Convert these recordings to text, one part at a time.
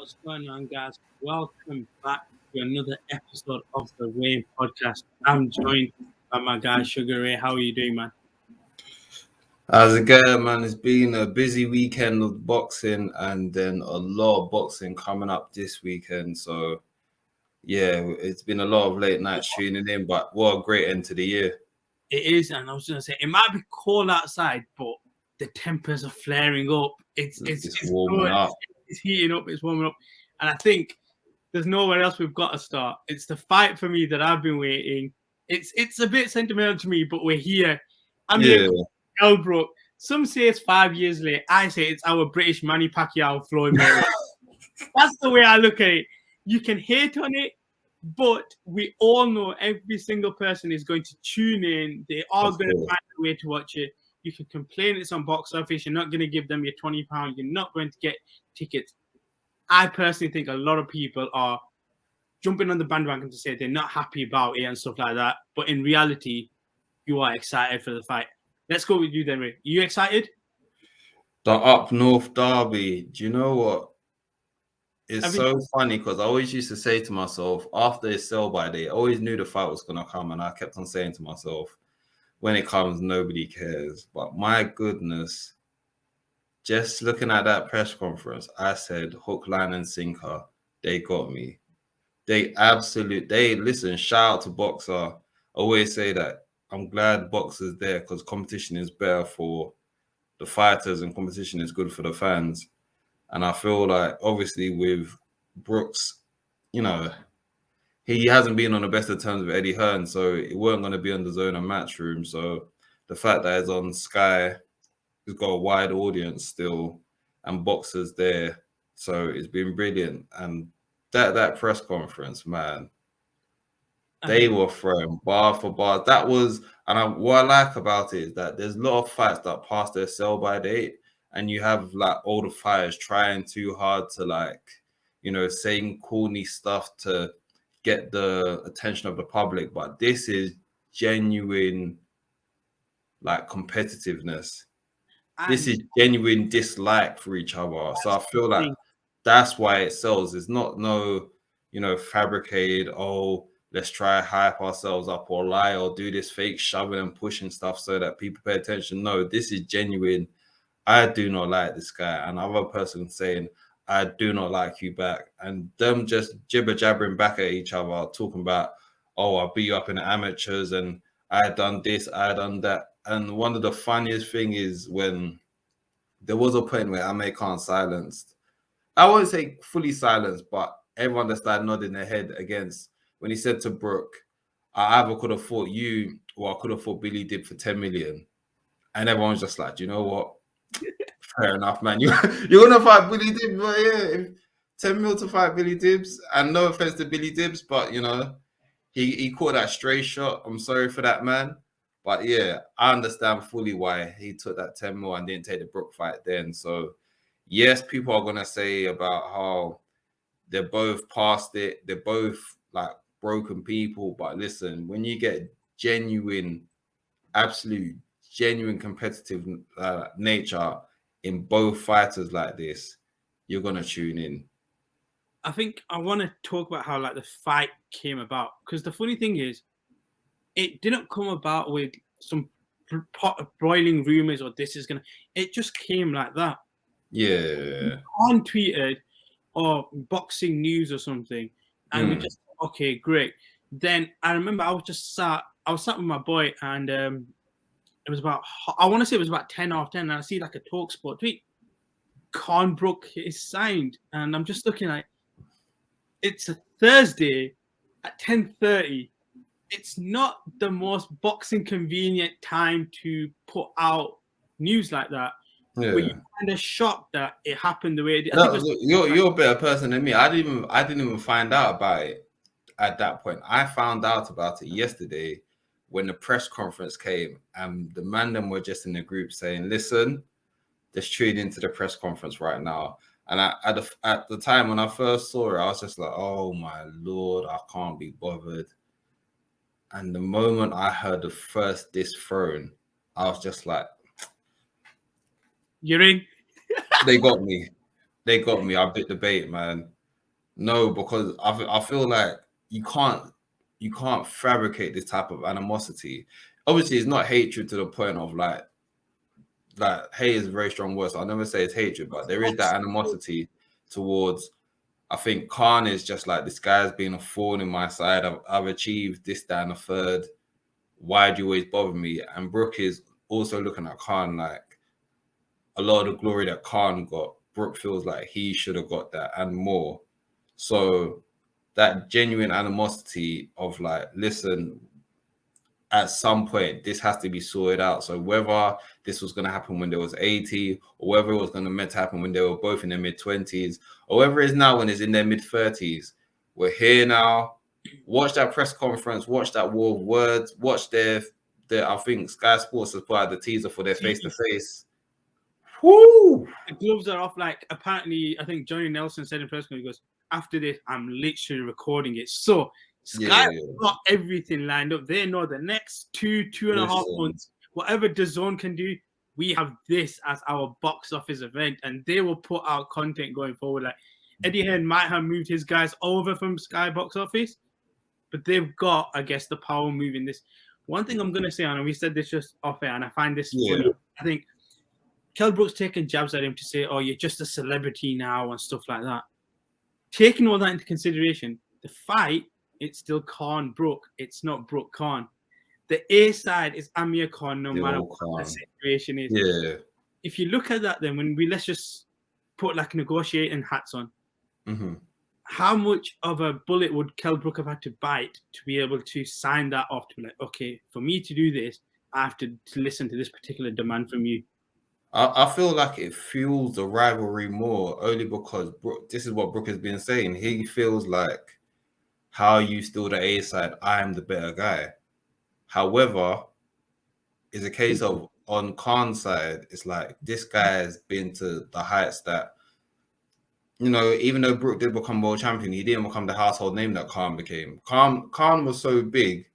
What's going on, guys? Welcome back to another episode of the Wayne Podcast. I'm joined by my guy Sugar Ray. How are you doing, man? How's it going, man? It's been a busy weekend of boxing and then a lot of boxing coming up this weekend. So, yeah, it's been a lot of late nights tuning in, but what a great end to the year. It is, and I was going to say, it might be cold outside, but the tempers are flaring up. It's warming up. It's heating up. It's warming up. And I think there's nowhere else we've got to start. It's the fight for me that I've been waiting. It's a bit sentimental to me, but we're here. Amir Khan, Kell Brook. Some say it's 5 years late. I say it's our British Manny Pacquiao Floyd Mayweather. That's the way I look at it. You can hate on it, but we all know every single person is going to tune in. They are going to find a way to watch it. You can complain it's on box office. You're not going to give them your £20. You're not going to get tickets. I personally think a lot of people are jumping on the bandwagon to say they're not happy about it and stuff like that. But in reality, you are excited for the fight. Let's go with you then, Ray. Are you excited? The Up North Derby. Do you know what? It's so funny because I always used to say to myself, after a sell-by day, I always knew the fight was going to come. And I kept on saying to myself, when it comes, nobody cares. But my goodness, just looking at that press conference, I said, hook, line, and sinker, they got me. Listen, shout out to Boxer. I always say that I'm glad Boxer's there because competition is better for the fighters and competition is good for the fans. And I feel like, obviously, with Brooks, you know, he hasn't been on the best of terms with Eddie Hearn, so it weren't going to be on the Zone and Matchroom. So the fact that it's on Sky, it's got a wide audience still, and Boxer's there. So it's been brilliant. And that press conference, man, they were throwing bar for bar. That was, what I like about it is that there's a lot of fights that pass their sell-by date, and you have like older fighters trying too hard to saying corny stuff to get the attention of the public. But this is genuine, like, competitiveness. This is genuine dislike for each other. So I feel like that's why it sells. It's not fabricated, let's try hype ourselves up or lie or do this fake shoving and pushing stuff so that people pay attention. No, this is genuine. I do not like this guy. Another person saying, I do not like you back. And them just jibber jabbering back at each other, talking about, I'll beat you up in the amateurs and I done this, I done that. And one of the funniest thing is when there was a point where Amir Khan silenced. I won't say fully silenced, but everyone that started nodding their head against when he said to Brook, I either could have fought you or I could have fought Billy Dib for 10 million. And everyone was just like, you know what? Fair enough, man. You're going to fight Billy Dib, but yeah, 10 mil to fight Billy Dibs. And no offense to Billy Dibs, but, he caught that stray shot. I'm sorry for that, man. But yeah, I understand fully why he took that 10 mil and didn't take the Brook fight then. So yes, people are going to say about how they're both past it. They're both like broken people. But listen, when you get absolute genuine competitive nature in both fighters like this, you're going to tune in. I think I want to talk about how the fight came about, because the funny thing is, it didn't come about with some pot of broiling rumors or this is gonna. It just came like that. Yeah. Khan tweeted or boxing news or something, and we just okay, great. Then I remember I was sat with my boy, and it was about, I want to say it was about 10:10, and I see like a TalkSport tweet. Kell Brook is signed, and I'm just looking like, it's a Thursday at 10:30. It's not the most boxing convenient time to put out news like that. Yeah. Were you kind of shocked that it happened the way it did? No, you're a better person than me. I didn't even find out about it at that point. I found out about it yesterday when the press conference came, and the man them were just in the group saying, listen, let's tune into the press conference right now. And at the time when I first saw it, I was just like, oh my Lord, I can't be bothered. And the moment I heard the first diss thrown, I was just like, you're in. They got me. I bit the bait, man. No, because I feel like you can't fabricate this type of animosity. Obviously, it's not hatred to the point of like hate is a very strong word. So I'll never say it's hatred, but there is that animosity towards. I think Khan is just like, this guy's been a thorn in my side. I've achieved this, that, and a third. Why do you always bother me? And Brook is also looking at Khan like a lot of the glory that Khan got. Brook feels like he should have got that and more. So that genuine animosity of like, listen, at some point this has to be sorted out. So whether this was going to happen when there was 80, or whether it was going to meant to happen when they were both in their mid-20s, or whether it's now when it's in their mid-30s, we're here now. Watch that press conference, watch that war of words, watch their I think Sky Sports supplied the teaser for their face-to-face. Woo! The gloves are off. Like, apparently, I think Johnny Nelson said in press conference, he goes, after this, I'm literally recording it. So Sky got everything lined up. They know the next two and a half months, whatever DAZN can do, we have this as our box office event, and they will put out content going forward. Like, Eddie Hearn might have moved his guys over from Sky box office, but they've got, I guess, the power moving this. One thing I'm going to say, and we said this just off air, and I find this funny. I think Kell Brook's taking jabs at him to say, oh, you're just a celebrity now and stuff like that. Taking all that into consideration, the fight, it's still Khan Brook. It's not Brook Khan. The A side is Amir Khan, no matter what the situation is. Yeah. If you look at that, then let's just put like negotiating hats on. Mm-hmm. How much of a bullet would Kell Brook have had to bite to be able to sign that off to be like, okay, for me to do this, I have to listen to this particular demand from you? I feel like it fuels the rivalry more, only because this is what Brook has been saying. He feels like, how are you still the A side? I am the better guy. However, it's a case of, on Khan's side, it's like, this guy has been to the heights that, you know, even though Brook did become world champion, he didn't become the household name that Khan became. Khan was so big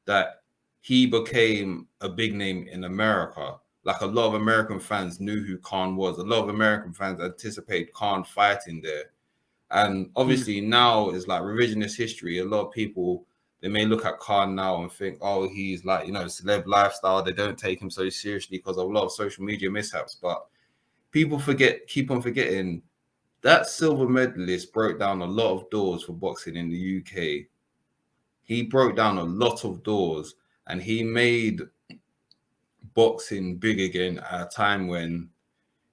that he became a big name in America. Like, a lot of American fans knew who Khan was. A lot of American fans anticipate Khan fighting there. And obviously now it's like revisionist history. A lot of people, they may look at Khan now and think, oh, he's like, you know, celeb lifestyle. They don't take him so seriously because of a lot of social media mishaps. But people keep on forgetting that silver medalist broke down a lot of doors for boxing in the UK. He broke down a lot of doors, and he made boxing big again at a time when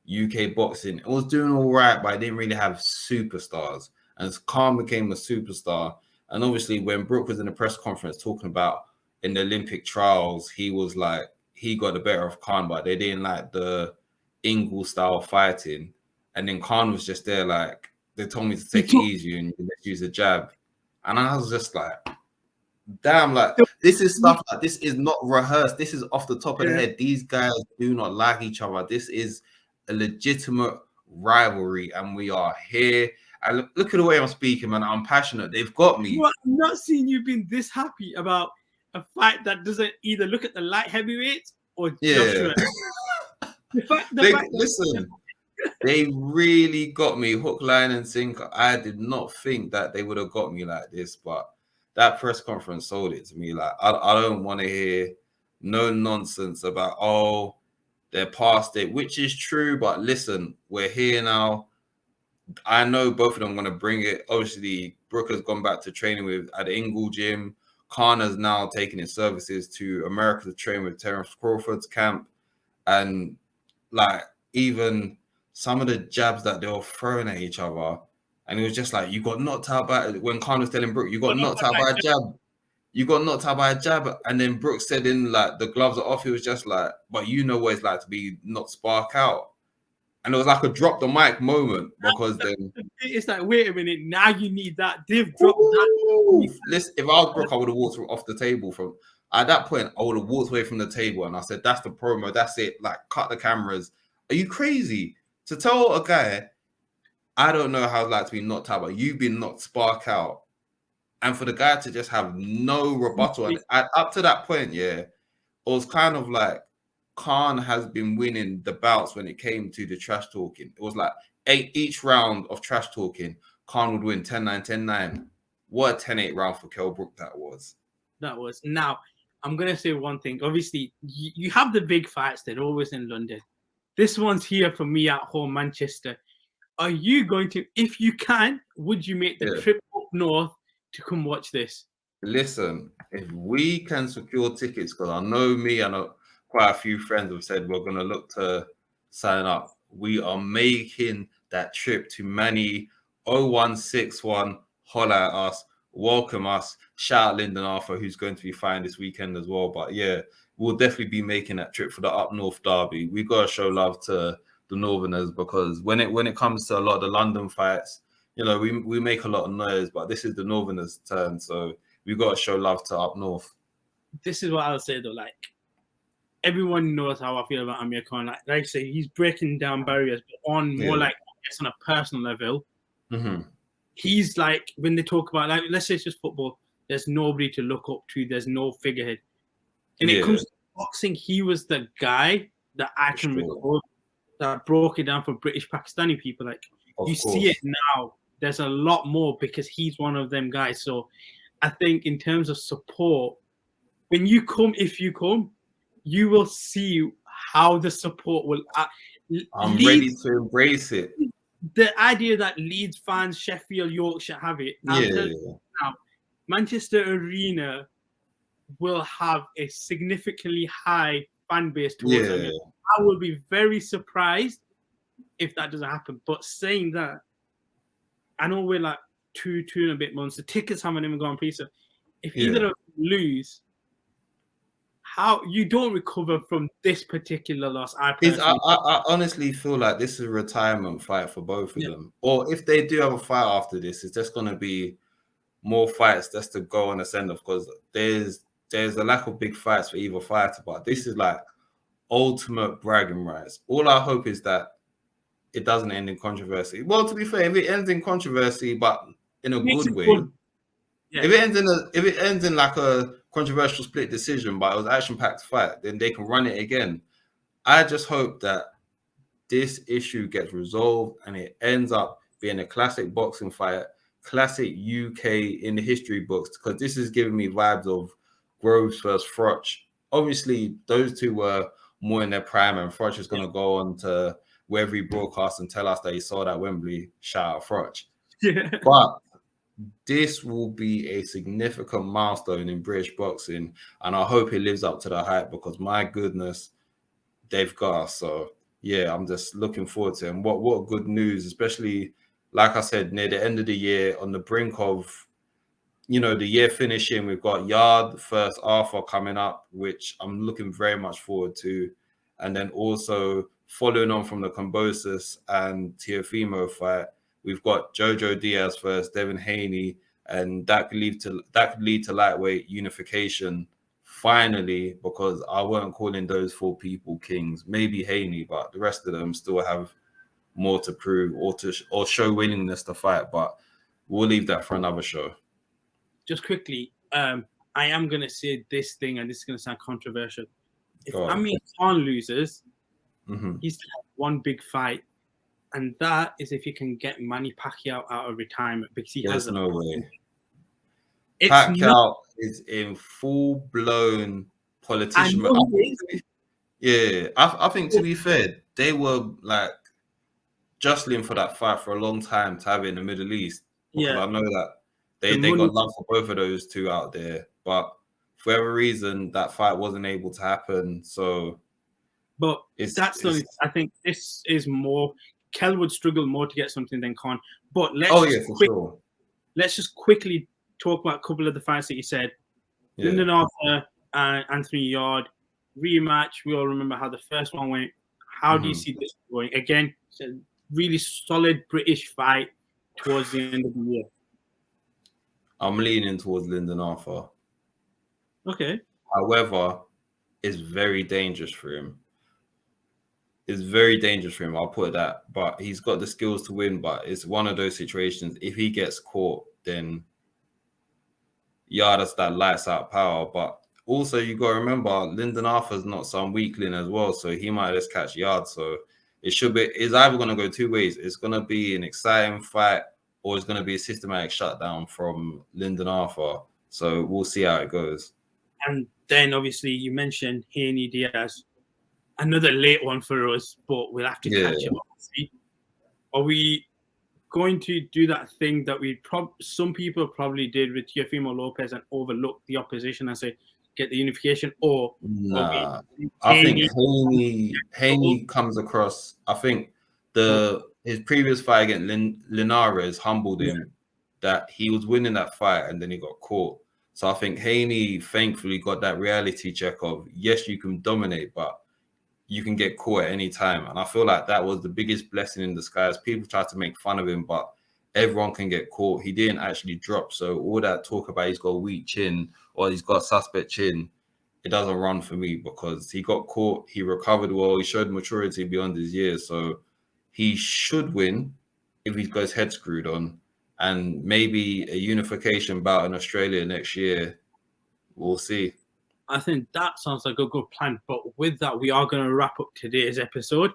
UK boxing, it was doing all right, but I didn't really have superstars. And Khan became a superstar. And obviously, when Brook was in the press conference talking about in the Olympic trials, he was like, he got the better of Khan, but they didn't like the Ingle style fighting. And then Khan was just there like, they told me to take it easy and let's use a jab. And I was just like, damn, like, this is stuff like, this is not rehearsed. This is off the top of the head. These guys do not like each other. This is a legitimate rivalry, and we are here. And look at the way I'm speaking, man. I'm passionate. They've got me. Well, I'm not seeing you being this happy about a fight that doesn't either look at the light heavyweights or Joshua. Listen, they really got me hook, line, and sinker. I did not think that they would have got me like this, but that press conference sold it to me. Like, I don't want to hear no nonsense about, oh, they're past it, which is true. But listen, we're here now. I know both of them are going to bring it. Obviously, Brook has gone back to training at the Ingle gym. Khan has now taken his services to America to train with Terence Crawford's camp. And like, even some of the jabs that they were throwing at each other, and it was just like, you got knocked out by, when Khan was telling Brook, you got knocked out by a jab. You got knocked out by a jab. And then Brook said, in like, the gloves are off. He was just like, but you know what it's like to be not spark out. And it was like a drop the mic moment, because then it's like, wait a minute, now you need that. They've dropped that. Listen, if I was Brook, I would have walked off the table. From at that point, I would have walked away from the table, and I said, that's the promo, that's it. Like, cut the cameras. Are you crazy? To tell a guy, I don't know how it's like to be knocked out, but you've been knocked spark out. And for the guy to just have no rebuttal. And up to that point, yeah, it was kind of like, Khan has been winning the bouts when it came to the trash talking. It was like each round of trash talking, Khan would win 10-9, 10-9. What a 10-8 round for Kell Brook that was. Now, I'm going to say one thing. Obviously, you have the big fights. They're always in London. This one's here for me at home, Manchester. Are you going to, if you can, would you make the trip up north to come watch this? Listen, if we can secure tickets, because I know me and quite a few friends have said we're going to look to sign up. We are making that trip to Manny 0161. Holler at us, welcome us. Shout out Lyndon Arthur, who's going to be fine this weekend as well. But yeah, we'll definitely be making that trip for the Up North Derby. We've got to show love to the Northerners, because when it comes to a lot of the London fights, you know, we make a lot of noise, but this is the Northerners' turn, so we've got to show love to Up North. This is what I'll say though, like, everyone knows how I feel about Amir Khan. Like I say, he's breaking down barriers, but on more like on a personal level. He's like, when they talk about, like, let's say it's just football, there's nobody to look up to, there's no figurehead. And it comes to boxing, he was the guy that I can recall that broke it down for British Pakistani people. Like, you see it now, there's a lot more because he's one of them guys. So I think in terms of support, when you come, if you come, you will see how the support will. I'm ready to embrace it. The idea that Leeds fans, Sheffield, Yorkshire have it. Now, Manchester Arena will have a significantly high fan base towards them. I will be very surprised if that doesn't happen. But saying that, I know we're like two and a bit months. The tickets haven't even gone pre-sale. If either of them lose, how you don't recover from this particular loss? I honestly feel like this is a retirement fight for both of them. Or if they do have a fight after this, it's just going to be more fights just to go on a send off, because there's a lack of big fights for either fighter. But this is like ultimate bragging rights. All I hope is that it doesn't end in controversy. Well, to be fair, if it ends in controversy, but in a good way, if it ends in like a controversial split decision, but it was action-packed fight, then they can run it again. I just hope that this issue gets resolved and it ends up being a classic boxing fight, classic UK in the history books, because this is giving me vibes of Groves versus Froch. Obviously, those two were more in their prime, and Froch is going to go on to wherever he broadcasts and tell us that he saw that Wembley. Shout out Froch. But this will be a significant milestone in British boxing, and I hope it lives up to the hype, because my goodness, they've got us. So yeah, I'm just looking forward to it. And what good news, especially like I said, near the end of the year, on the brink of, you know, the year finishing. We've got Yard versus Arthur coming up, which I'm looking very much forward to, and then also following on from the Kambosos and Teofimo fight, we've got Jojo Diaz versus Devin Haney, and that could lead to lightweight unification finally, because I weren't calling those four people kings. Maybe Haney, but the rest of them still have more to prove or show willingness to fight. But we'll leave that for another show. Just quickly, I am gonna say this thing, and this is gonna sound controversial. If Amir Khan loses, he's had one big fight, and that is if he can get Manny Pacquiao out of retirement, because he has no way. Pacquiao is in full-blown politician. I think to be fair, they were like jostling for that fight for a long time to have it in the Middle East. Because I know that they got love for both of those two out there, but for whatever reason, that fight wasn't able to happen. So, but I think this is more. Kell would struggle more to get something than Khan. But let's just quickly talk about a couple of the fights that you said. Lyndon Arthur and Anthony Yard rematch. We all remember how the first one went. How do you see this going? Again, it's a really solid British fight towards the end of the year. I'm leaning towards Lyndon Arthur. Okay. However, it's very dangerous for him. It's very dangerous for him. I'll put that. But he's got the skills to win. But it's one of those situations. If he gets caught, then that's that lights out power. But also, you got to remember, Lyndon Arthur's not some weakling as well, so he might just catch Yard. So it's either going to go two ways. It's going to be an exciting fight or it's going to be a systematic shutdown from Lyndon Arthur. So we'll see how it goes. And then obviously you mentioned Haney Diaz, another late one for us, but we'll have to catch him. Obviously. Are we going to do that thing that some people probably did with Teofimo Lopez and overlook the opposition and say get the unification? Or nah, I think Haney comes across. I think his previous fight against Linares humbled him, that he was winning that fight and then he got caught. So I think Haney thankfully got that reality check of, yes, you can dominate, but you can get caught at any time. And I feel like that was the biggest blessing in disguise. People try to make fun of him, but everyone can get caught. He didn't actually drop. So all that talk about he's got a weak chin or he's got a suspect chin, it doesn't run for me, because he got caught, he recovered well, he showed maturity beyond his years. So he should win if he got his head screwed on. And maybe a unification bout in Australia next year. We'll see. I think that sounds like a good plan. But with that, we are going to wrap up today's episode.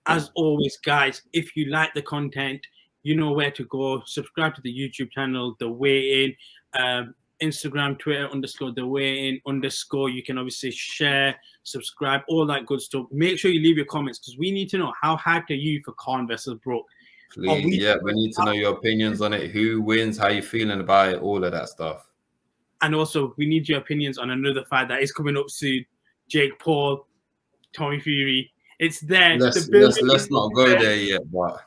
As always, guys, if you like the content, you know where to go. Subscribe to the YouTube channel, The Weigh In, Instagram, Twitter, _The Weigh In, _ You can obviously share, subscribe, all that good stuff. Make sure you leave your comments, because we need to know, how hyped are you for Khan versus Brook? Please, we need to know your opinions on it. Who wins? How you feeling about it? All of that stuff. And also, we need your opinions on another fight that is coming up soon. Jake Paul, Tommy Fury. It's there. Let's not go there yet, but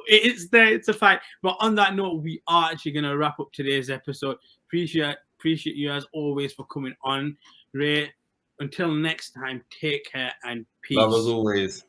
it's there. It's a fight. But on that note, we are actually going to wrap up today's episode. Appreciate you as always for coming on. Ray, until next time, take care and peace. Love as always.